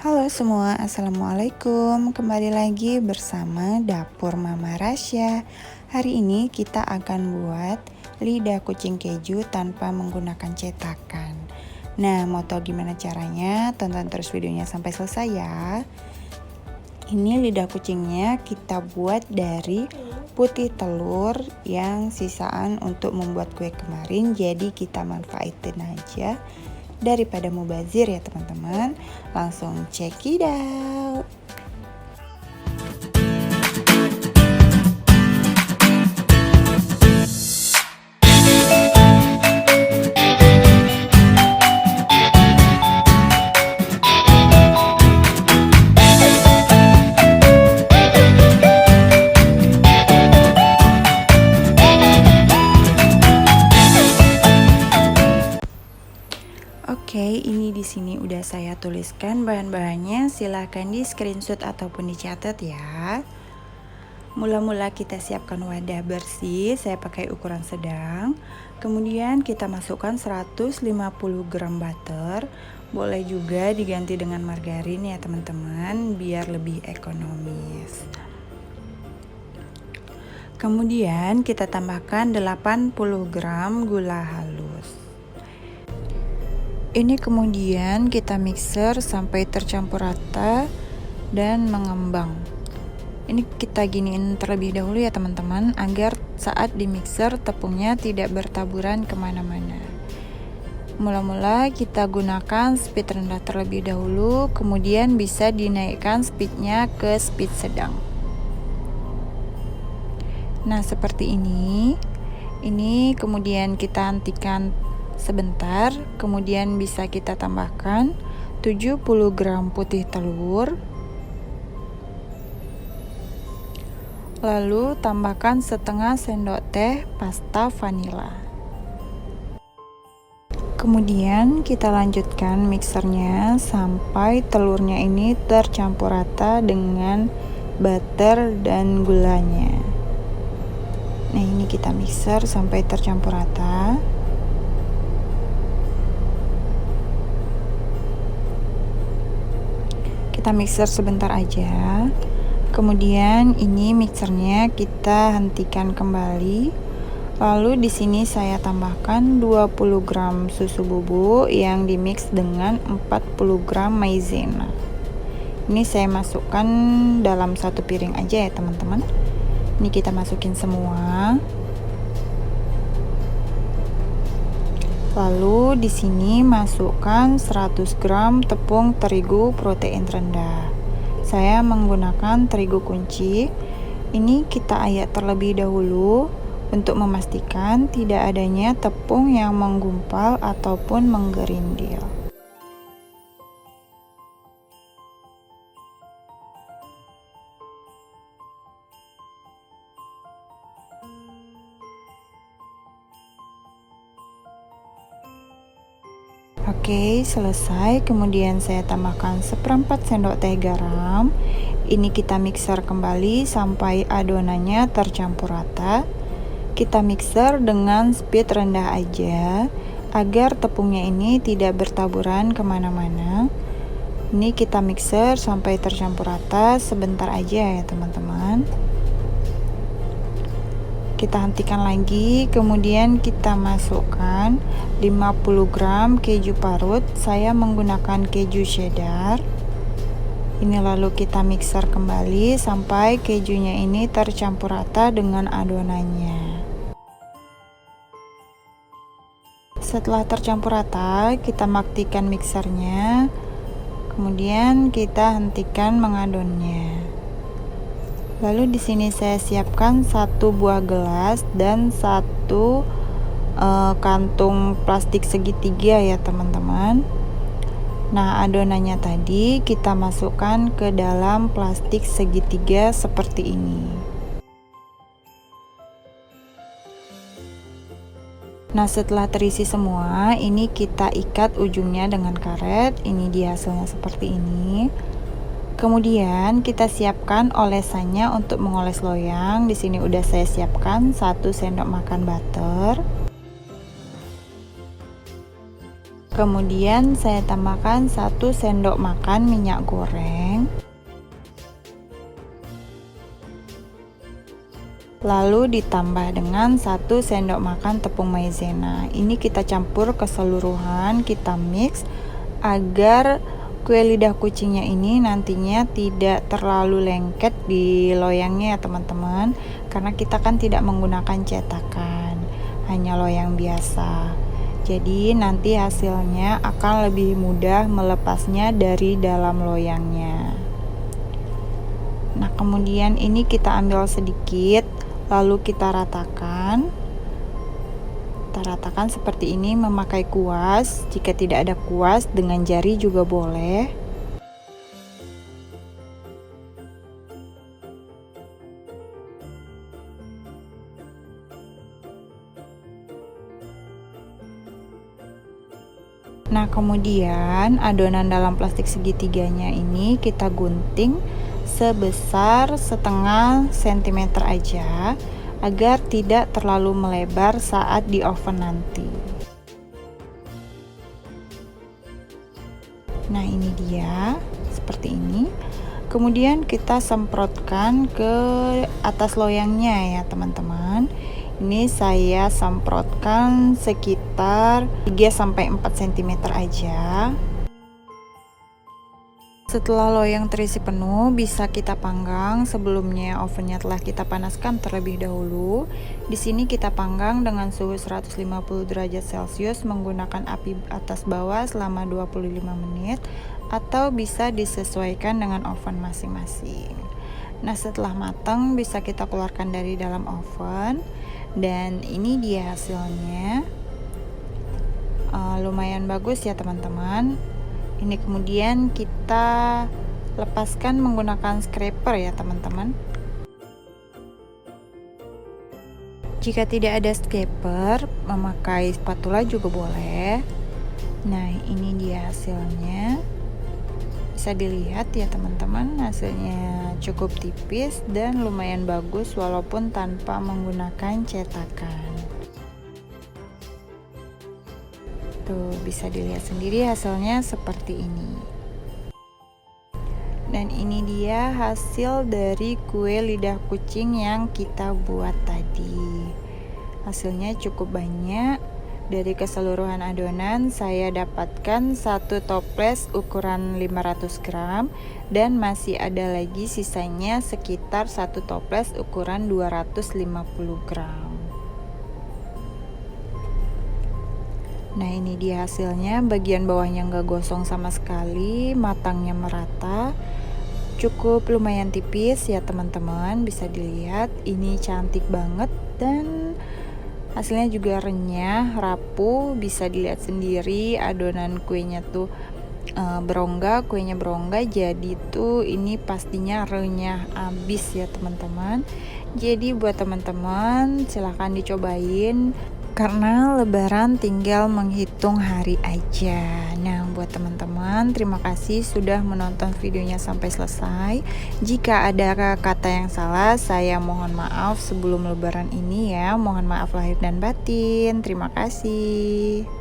Halo semua, assalamualaikum. Kembali lagi bersama Dapur Mama Rasya. Hari ini kita akan buat lidah kucing keju tanpa menggunakan cetakan. Nah, mau tahu gimana caranya? Tonton terus videonya sampai selesai ya. Ini lidah kucingnya kita buat dari putih telur yang sisaan untuk membuat kue kemarin. Jadi kita manfaatin aja. Daripada mubazir ya teman-teman, langsung check it out. Oke, ini di sini udah saya tuliskan bahan-bahannya, silahkan di screenshot ataupun dicatat ya. Mula-mula kita siapkan wadah bersih, saya pakai ukuran sedang. Kemudian kita masukkan 150 gram butter. Boleh juga diganti dengan margarin ya teman-teman, biar lebih ekonomis. Kemudian kita tambahkan 80 gram gula halus. Ini kemudian kita mixer sampai tercampur rata dan mengembang. Ini kita giniin terlebih dahulu ya teman-teman, agar saat di mixer tepungnya tidak bertaburan kemana-mana. Mula-mula kita gunakan speed rendah terlebih dahulu, kemudian bisa dinaikkan speednya ke speed sedang. Nah seperti ini. Ini kemudian kita hentikan sebentar, kemudian bisa kita tambahkan 70 gram putih telur, lalu tambahkan setengah sendok teh pasta vanila. Kemudian kita lanjutkan mixernya sampai telurnya ini tercampur rata dengan butter dan gulanya. Nah ini kita mixer sampai tercampur rata. Kita mixer sebentar aja. Kemudian ini mixernya kita hentikan kembali. Lalu di sini saya tambahkan 20 gram susu bubuk yang dimix dengan 40 gram maizena. Ini saya masukkan dalam satu piring aja ya teman-teman. Ini kita masukin semua. Lalu di sini masukkan 100 gram tepung terigu protein rendah. Saya menggunakan terigu kunci. Ini kita ayak terlebih dahulu untuk memastikan tidak adanya tepung yang menggumpal ataupun menggerindil. Oke, selesai. Kemudian saya tambahkan seperempat sendok teh garam. Ini kita mixer kembali sampai adonannya tercampur rata. Kita mixer dengan speed rendah aja agar tepungnya ini tidak bertaburan kemana-mana. Ini kita mixer sampai tercampur rata sebentar aja ya teman-teman. Kita hentikan lagi, kemudian kita masukkan 50 gram keju parut. Saya menggunakan keju cheddar. Ini lalu kita mixer kembali sampai kejunya ini tercampur rata dengan adonannya. Setelah tercampur rata, kita matikan mixernya. Kemudian kita hentikan mengadonnya. Lalu di sini saya siapkan satu buah gelas dan satu kantung plastik segitiga ya teman-teman. Nah adonannya tadi kita masukkan ke dalam plastik segitiga seperti ini. Nah setelah terisi semua, ini kita ikat ujungnya dengan karet. Ini dia hasilnya seperti ini. Kemudian kita siapkan olesannya untuk mengoles loyang. Di sini udah saya siapkan 1 sendok makan butter. Kemudian saya tambahkan 1 sendok makan minyak goreng. Lalu ditambah dengan 1 sendok makan tepung maizena. Ini kita campur keseluruhan, kita mix agar kue lidah kucingnya ini nantinya tidak terlalu lengket di loyangnya ya teman-teman. Karena kita kan tidak menggunakan cetakan, hanya loyang biasa. Jadi nanti hasilnya akan lebih mudah melepasnya dari dalam loyangnya. Nah, kemudian ini kita ambil sedikit, lalu kita ratakan. Kita ratakan seperti ini memakai kuas. Jika tidak ada kuas, dengan jari juga boleh. Nah, kemudian adonan dalam plastik segitiganya ini kita gunting sebesar setengah sentimeter aja agar tidak terlalu melebar saat di oven nanti. Nah, ini dia seperti ini. Kemudian kita semprotkan ke atas loyangnya ya teman-teman. Ini saya semprotkan sekitar 3-4 cm aja. Setelah loyang terisi penuh, bisa kita panggang. Sebelumnya ovennya telah kita panaskan terlebih dahulu. Di sini kita panggang dengan suhu 150 derajat Celcius menggunakan api atas bawah selama 25 menit atau bisa disesuaikan dengan oven masing-masing. Nah, setelah matang bisa kita keluarkan dari dalam oven dan ini dia hasilnya. Lumayan bagus ya teman-teman. Ini kemudian kita lepaskan menggunakan scraper ya teman-teman. Jika tidak ada scraper, memakai spatula juga boleh. Nah, ini dia hasilnya. Bisa dilihat ya teman-teman, hasilnya cukup tipis dan lumayan bagus walaupun tanpa menggunakan cetakan. Tuh, bisa dilihat sendiri hasilnya seperti ini. Dan ini dia hasil dari kue lidah kucing yang kita buat tadi. Hasilnya cukup banyak. Dari keseluruhan adonan saya dapatkan 1 toples ukuran 500 gram dan masih ada lagi sisanya sekitar 1 toples ukuran 250 gram. Nah, ini dia hasilnya. Bagian bawahnya nggak gosong sama sekali, matangnya merata, cukup lumayan tipis ya teman-teman. Bisa dilihat ini cantik banget dan hasilnya juga renyah, rapuh. Bisa dilihat sendiri adonan kuenya tuh berongga, kuenya berongga. Jadi tuh ini pastinya renyah abis ya teman-teman. Jadi buat teman-teman silahkan dicobain karena lebaran tinggal menghitung hari aja. Nah, buat teman-teman terima kasih sudah menonton videonya sampai selesai. Jika ada kata yang salah saya mohon maaf sebelum lebaran ini ya. Mohon maaf lahir dan batin. Terima kasih.